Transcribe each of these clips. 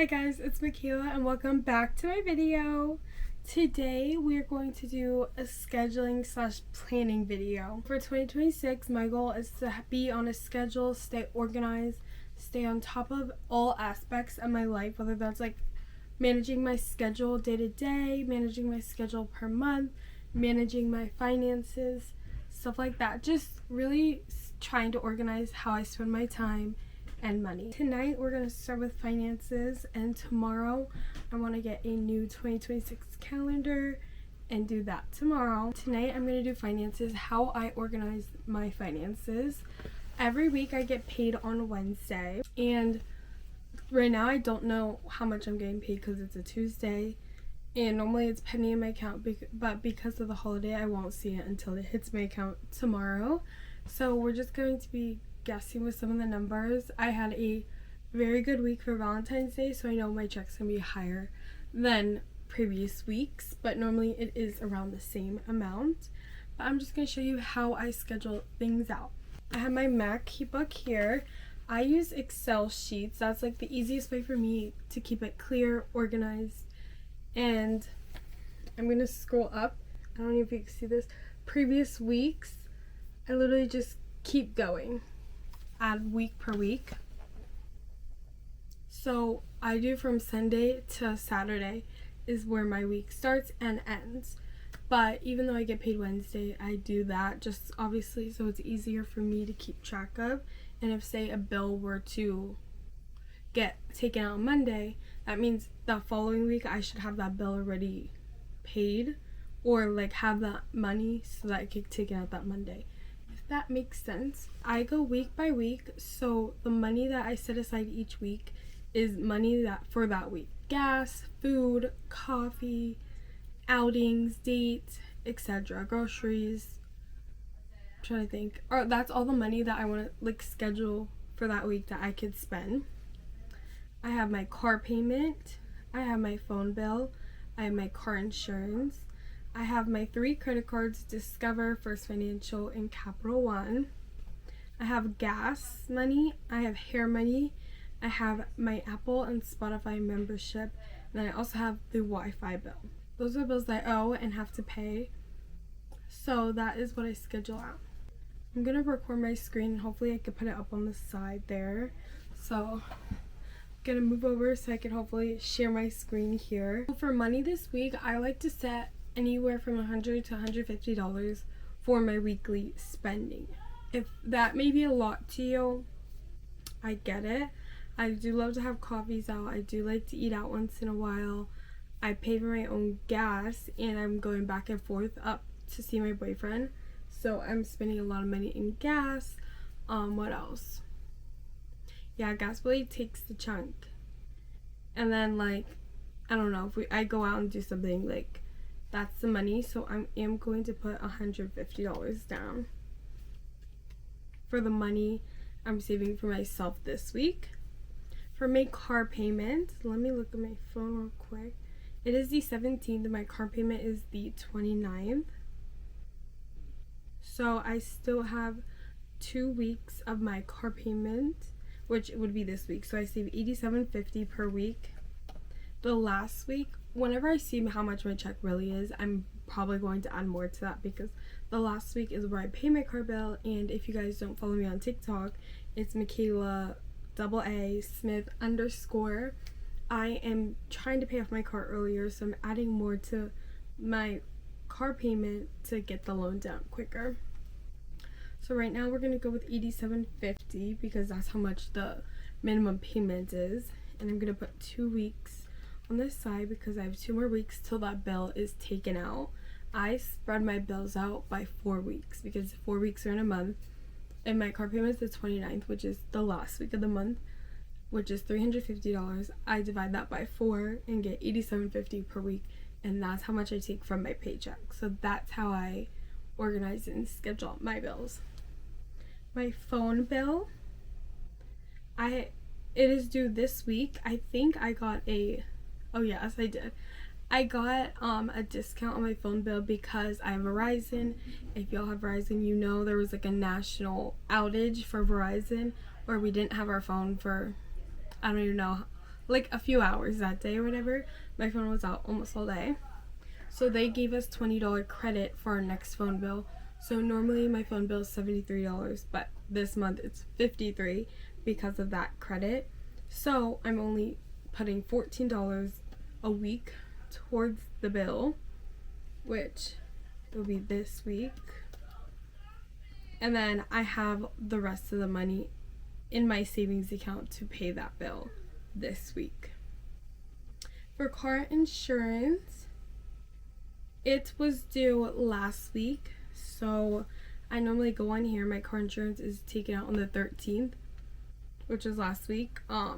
Hi guys, it's Michaela and welcome back to my video. Today we are going to do a scheduling / planning video. For 2026, my goal is to be on a schedule, stay organized, stay on top of all aspects of my life, whether that's like managing my schedule day to day, managing my schedule per month, managing my finances, stuff like that. Just really trying to organize how I spend my time and money. Tonight we're going to start with finances, and tomorrow I want to get a new 2026 calendar and do that tomorrow. Tonight I'm going to do finances, how I organize my finances. Every week I get paid on Wednesday, and right now I don't know how much I'm getting paid because it's a Tuesday, and normally it's pending in my account, but because of the holiday I won't see it until it hits my account tomorrow. So we're just going to be guessing with some of the numbers. I had a very good week for Valentine's Day, so I know my check's gonna be higher than previous weeks, but normally it is around the same amount. But I'm just gonna show you how I schedule things out. I have my MacBook here. I use Excel sheets. That's like the easiest way for me to keep it clear, organized. And I'm gonna scroll up. I don't know if you can see this. Previous weeks, I literally just keep going. Add week per week. So I do from Sunday to Saturday is where my week starts and ends. But even though I get paid Wednesday, I do that just obviously so it's easier for me to keep track of. And if say a bill were to get taken out on Monday, that means that following week I should have that bill already paid, or like have that money so that I could take it out that Monday. That makes sense. I go week by week, so the money that I set aside each week is money that for that week. Gas, food, coffee, outings, dates, etc. Groceries. I'm trying to think. Or that's all the money that I want to like schedule for that week that I could spend. I have my car payment, I have my phone bill, I have my car insurance. I have my 3 credit cards, Discover, First Financial, and Capital One. I have gas money, I have hair money, I have my Apple and Spotify membership, and then I also have the Wi-Fi bill. Those are bills that I owe and have to pay. So that is what I schedule out. I'm going to record my screen and hopefully I can put it up on the side there. So I'm going to move over so I can hopefully share my screen here. For money this week, I like to set anywhere from $100 to $150 for my weekly spending. If that may be a lot to you, I get it. I do love to have coffees out. I do like to eat out once in a while. I pay for my own gas, and I'm going back and forth up to see my boyfriend, so I'm spending a lot of money in gas. What else? Yeah, gas really takes the chunk. And then like, I don't know, if I go out and do something, like that's the money, so I am going to put $150 down for the money I'm saving for myself this week. For my car payment, let me look at my phone real quick. It is the 17th and my car payment is the 29th. So I still have 2 weeks of my car payment, which would be this week. So I save $87.50 per week. The last week, whenever I see how much my check really is, I'm probably going to add more to that, because the last week is where I pay my car bill. And if you guys don't follow me on TikTok, it's Michaela AA Smith _ I am trying to pay off my car earlier, so I'm adding more to my car payment to get the loan down quicker. So right now we're going to go with $87.50 because that's how much the minimum payment is. And I'm going to put 2 weeks on this side because I have 2 more weeks till that bill is taken out. I spread my bills out by 4 weeks because 4 weeks are in a month, and my car payment is the 29th, which is the last week of the month, which is $350. I divide that by 4 and get $87.50 per week, and that's how much I take from my paycheck. So that's how I organize and schedule my bills. My phone bill, it is due this week. I think I got oh yes, I did. I got a discount on my phone bill because I have Verizon. If y'all have Verizon, you know there was like a national outage for Verizon where we didn't have our phone for, I don't even know like a few hours that day or whatever. My phone was out almost all day. So they gave us $20 credit for our next phone bill. So normally my phone bill is $73, but this month it's $53 because of that credit. So I'm only putting $14 a week towards the bill, which will be this week. And then I have the rest of the money in my savings account to pay that bill this week. For car insurance, it was due last week, so I normally go on here. My car insurance is taken out on the 13th, which was last week. Let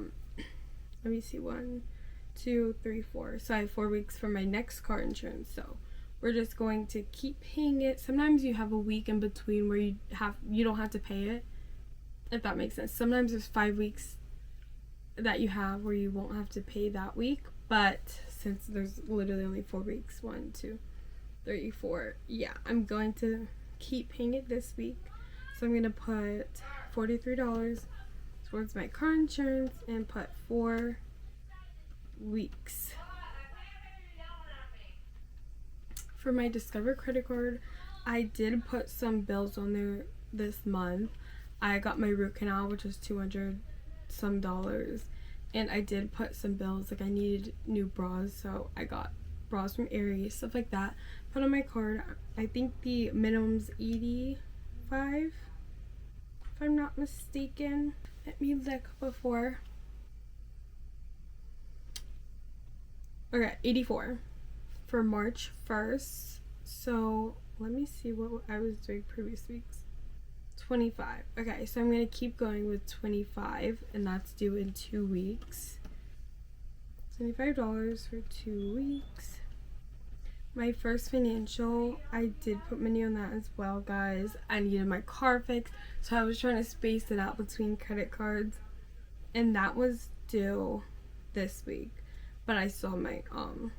me see, 1, 2, 3, 4. So I have 4 weeks for my next car insurance. So we're just going to keep paying it. Sometimes you have a week in between where you don't have to pay it, if that makes sense. Sometimes there's 5 weeks that you have where you won't have to pay that week, but since there's literally only 4 weeks, 1, 2, 3, 4, yeah, I'm going to keep paying it this week. So I'm going to put $43 towards my car insurance and put 4 weeks. For my Discover credit card, I did put some bills on there this month. I got my root canal, which was $200 some, and I did put some bills, like I needed new bras, so I got bras from Aerie, stuff like that. Put on my card. I think the minimum's $85, if I'm not mistaken. Let me look before. Okay, $84 for March 1st. So let me see what I was doing previous weeks. $25. Okay, so I'm gonna keep going with $25, and that's due in 2 weeks. $25 for 2 weeks. My first financial, I did put money on that as well, guys. I needed my car fixed, so I was trying to space it out between credit cards, and that was due this week. But I saw my what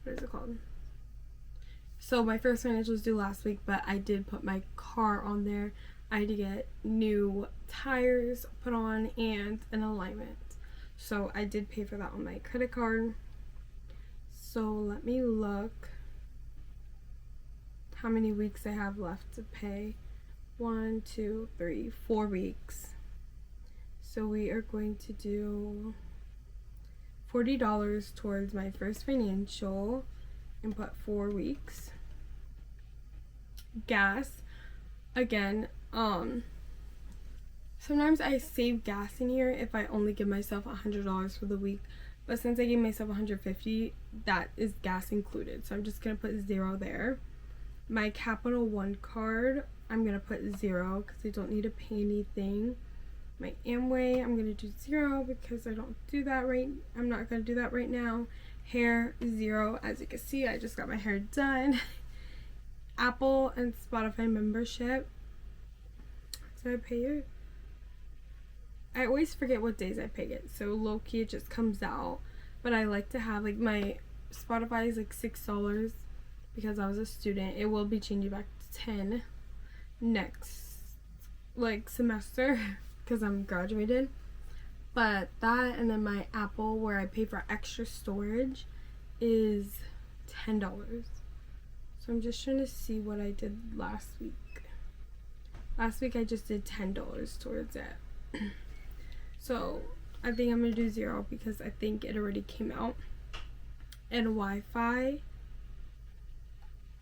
is it called? So my first financial was due last week, but I did put my car on there. I had to get new tires put on and an alignment. So I did pay for that on my credit card. So let me look how many weeks I have left to pay. 1, 2, 3, 4 weeks. So we are going to do $40 towards my first financial and put 4 weeks. Gas, again, sometimes I save gas in here if I only give myself $100 for the week, but since I gave myself $150, that is gas included, so I'm just gonna put 0 there. My Capital One card, I'm gonna put 0 because I don't need to pay anything. My Amway, I'm gonna do 0 because I don't do that I'm not gonna do that right now. Hair, 0. As you can see, I just got my hair done. Apple and Spotify membership. So I pay it. I always forget what days I pay it, so low-key it just comes out. But I like to have, like, my Spotify is like $6 because I was a student. It will be changing back to 10 next, like, semester because I'm graduated. But that, and then my Apple, where I pay for extra storage, is $10. So I'm just trying to see what I did last week. Last week I just did $10 towards it. So I think I'm going to do 0 because I think it already came out. And Wi-Fi.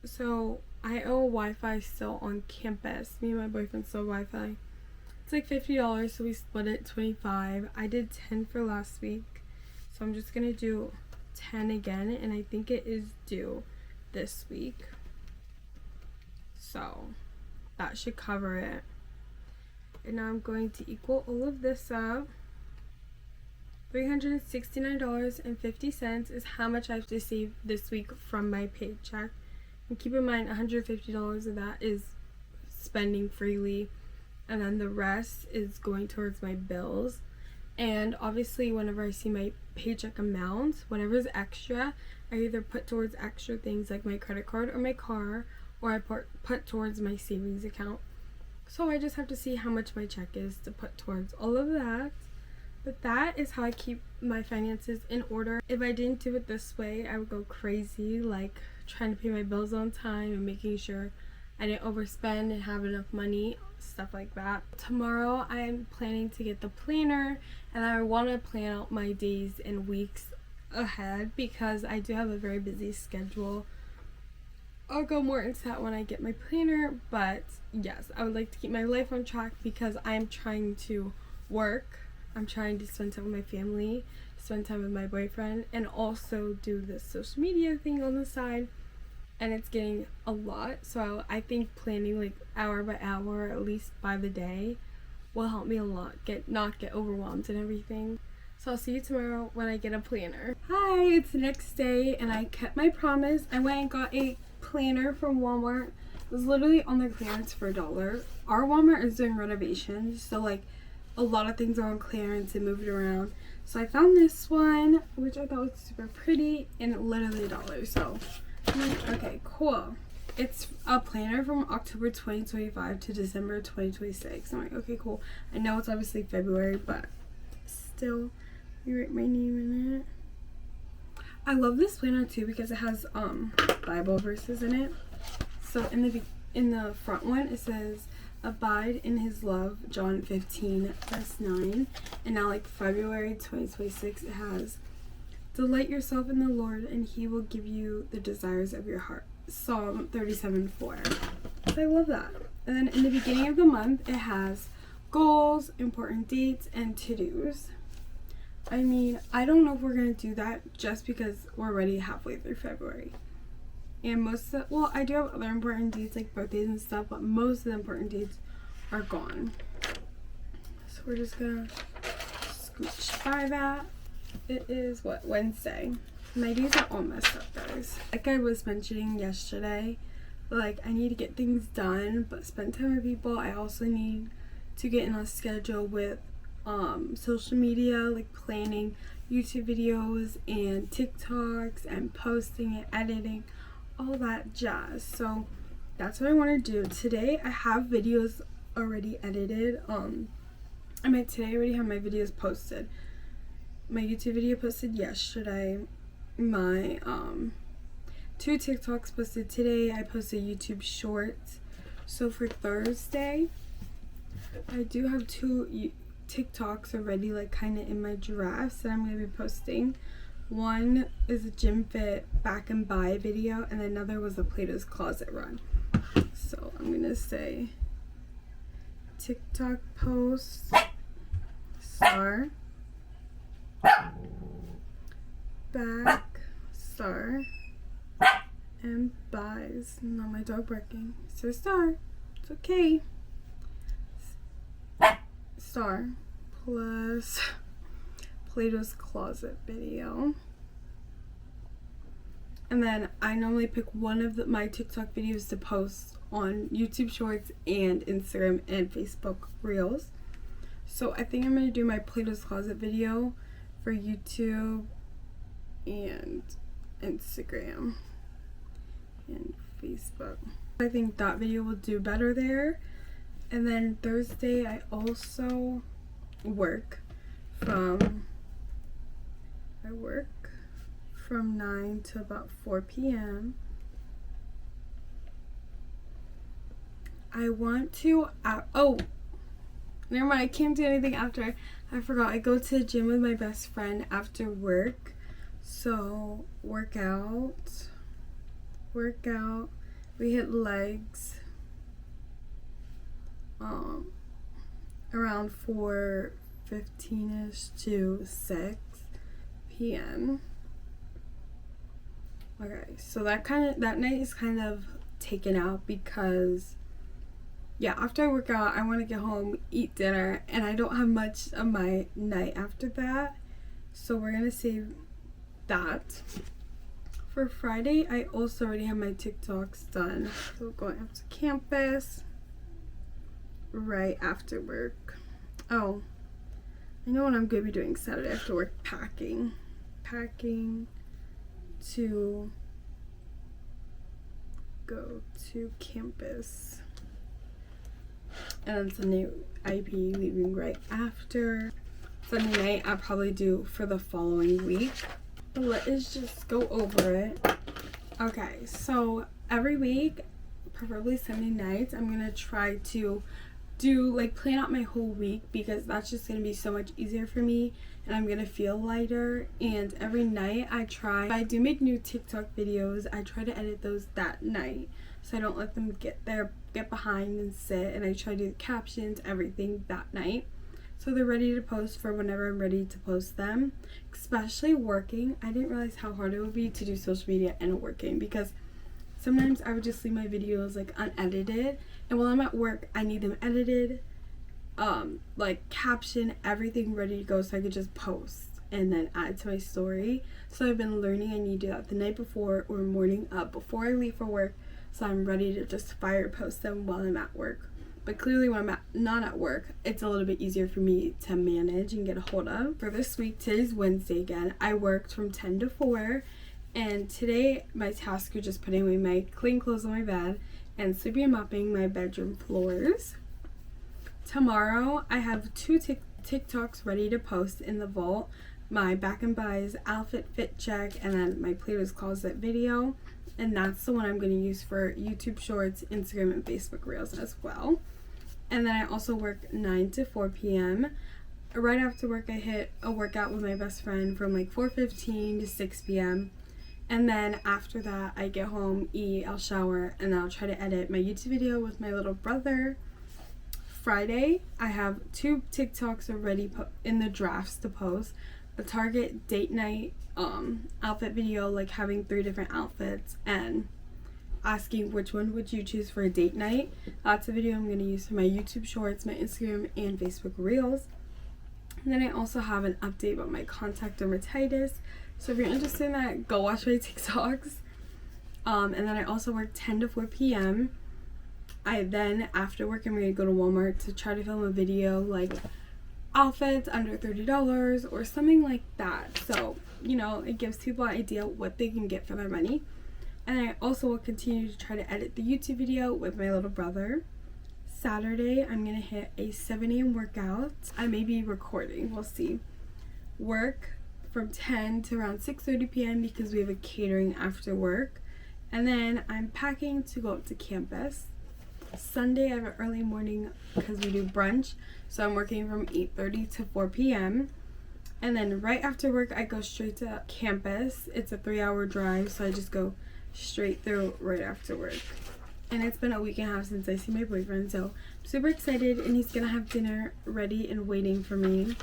So I owe Wi-Fi still on campus. Me and my boyfriend still have Wi-Fi. It's like $50, so we split it 25. I did 10 for last week, so I'm just gonna do 10 again, and I think it is due this week, so that should cover it. And now I'm going to equal all of this up. $369.50 is how much I have to save this week from my paycheck. And keep in mind, $150 of that is spending freely, and then the rest is going towards my bills. And obviously whenever I see my paycheck amount, whatever's extra, I either put towards extra things like my credit card or my car, or I put towards my savings account. So I just have to see how much my check is to put towards all of that. But that is how I keep my finances in order. If I didn't do it this way, I would go crazy, like trying to pay my bills on time and making sure I didn't overspend and have enough money, stuff like that. Tomorrow I'm planning to get the planner, and I want to plan out my days and weeks ahead because I do have a very busy schedule. I'll go more into that when I get my planner, but yes, I would like to keep my life on track because I am trying to work. I'm trying to spend time with my family, spend time with my boyfriend, and also do this social media thing on the side. And it's getting a lot, so I think planning like hour by hour, at least by the day, will help me a lot, not get overwhelmed and everything. So I'll see you tomorrow when I get a planner. Hi, it's the next day and I kept my promise. I went and got a planner from Walmart. It was literally on the clearance for $1. Our Walmart is doing renovations, so like a lot of things are on clearance and moved around. So I found this one, which I thought was super pretty, and literally $1. So okay, cool. It's a planner from October 2025 to December 2026. I'm like, okay, cool. I know it's obviously February, but still, you write my name in it. I love this planner too because it has Bible verses in it. So in the front one it says, "Abide in His love," John 15 verse 9. And now like February 2026 it has, "Delight yourself in the Lord, and He will give you the desires of your heart." Psalm 37:4. So I love that. And then in the beginning of the month, it has goals, important dates, and to-dos. I mean, I don't know if we're going to do that just because we're already halfway through February. And I do have other important dates like birthdays and stuff, but most of the important dates are gone. So we're just going to scooch by that. It is Wednesday. My days are all messed up, guys. Like I was mentioning yesterday, like I need to get things done but spend time with people. I also need to get in a schedule with social media, like planning YouTube videos and TikToks and posting and editing, all that jazz. So that's what I want to do today. I have videos already edited. Today I already have my videos posted. My YouTube video posted yesterday. My 2 TikToks posted today. I posted YouTube shorts. So for Thursday, I do have 2 TikToks already, like kind of in my drafts that I'm going to be posting. One is a gym fit back and buy video, and another was a Plato's Closet run. So I'm going to say TikTok post, star, back, star, and buys. Not my dog barking. So star. It's okay. Star plus Plato's Closet video. And then I normally pick one of my TikTok videos to post on YouTube Shorts and Instagram and Facebook Reels. So I think I'm going to do my Plato's Closet video for YouTube and Instagram and Facebook. I think that video will do better there. And then Thursday I also work from 9 to about 4 p.m. I want to never mind, I can't do anything after. I forgot. I go to the gym with my best friend after work. So work out. We hit legs around 4:15ish to 6 p.m. Okay, so that night is kind of taken out because after I work out I want to get home, eat dinner, and I don't have much of my night after that. So we're gonna save that. For Friday, I also already have my TikToks done. So going up to campus right after work. Oh, I know what I'm going to be doing Saturday after work. Packing to go to campus. And on Sunday, I'd be leaving right after. Sunday night I'll probably do for the following week. But let's just go over it. Okay, so every week, preferably Sunday nights, I'm gonna try to plan out my whole week, because that's just gonna be so much easier for me and I'm gonna feel lighter. And every night if I do make new TikTok videos, I try to edit those that night, so I don't let them get behind and sit, and I try to do the captions, everything that night, so they're ready to post for whenever I'm ready to post them. Especially working, I didn't realize how hard it would be to do social media and working, because sometimes I would just leave my videos like unedited, and while I'm at work I need them edited, like caption, everything ready to go so I could just post and then add to my story. So I've been learning I need to do that the night before or morning up before I leave for work, so I'm ready to just fire post them while I'm at work. But clearly when I'm not at work, it's a little bit easier for me to manage and get a hold of. For this week, today's Wednesday again, I worked from 10 to 4. And today, my tasks are just putting away my clean clothes on my bed and sweeping and mopping my bedroom floors. Tomorrow, I have 2 TikToks ready to post in the vault. My back and buys outfit fit check, and then my Plato's Closet video. And that's the one I'm going to use for YouTube Shorts, Instagram, and Facebook Reels as well. And then I also work 9 to 4 p.m. Right after work, I hit a workout with my best friend from like 4:15 to 6 p.m. And then after that, I get home, eat, I'll shower, and then I'll try to edit my YouTube video with my little brother. Friday, I have 2 TikToks already in the drafts to post. A Target date night outfit video, like having 3 different outfits and asking which one would you choose for a date night. That's a video I'm going to use for my YouTube Shorts, my Instagram, and Facebook Reels. And then I also have an update about my contact dermatitis. So if you're interested in that, go watch my TikToks. And then I also work 10 to 4 p.m. After work, I'm going to go to Walmart to try to film a video like outfits under $30 or something like that. So, you know, it gives people an idea what they can get for their money. And I also will continue to try to edit the YouTube video with my little brother. Saturday, I'm going to hit a 7 a.m. workout. I may be recording, we'll see. Work from 10 to around 6:30 p.m. because we have a catering after work. And then I'm packing to go up to campus. Sunday, I have an early morning because we do brunch. So I'm working from 8:30 to 4 p.m. And then right after work, I go straight to campus. It's a 3-hour drive, so I just go straight through right after work. And it's been a week and a half since I see my boyfriend, so I'm super excited, and he's gonna have dinner ready and waiting for me.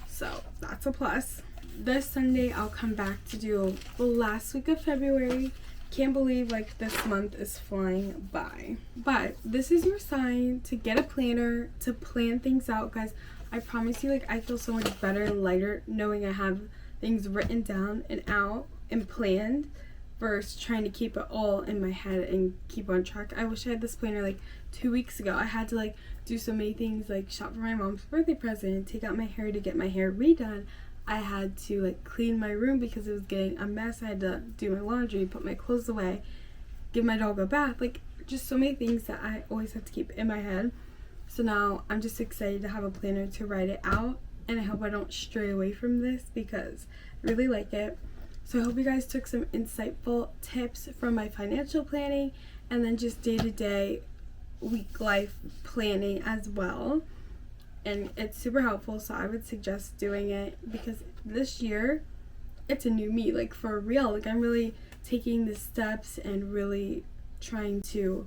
So that's a plus. This Sunday, I'll come back to do the last week of February. Can't believe like this month is flying by. But this is your sign to get a planner, to plan things out, guys. I promise you, like, I feel so much better and lighter knowing I have things written down and out and planned versus trying to keep it all in my head and keep on track. I wish I had this planner like 2 weeks ago. I had to like do so many things, like shop for my mom's birthday present, take out my hair to get my hair redone. I had to like clean my room because it was getting a mess. I had to do my laundry, put my clothes away, give my dog a bath, like just so many things that I always have to keep in my head. So now I'm just excited to have a planner to write it out, and I hope I don't stray away from this because I really like it. So I hope you guys took some insightful tips from my financial planning and then just day-to-day week life planning as well. And it's super helpful, so I would suggest doing it because this year it's a new me, like for real. Like I'm really taking the steps and really trying to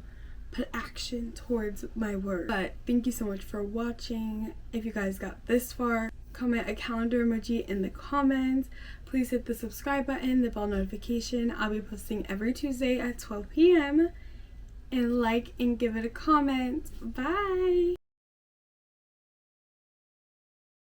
put action towards my work. But thank you so much for watching. If you guys got this far, comment a calendar emoji in the comments. Please hit the subscribe button, the bell notification. I'll be posting every Tuesday at 12 p.m. And like and give it a comment. Bye!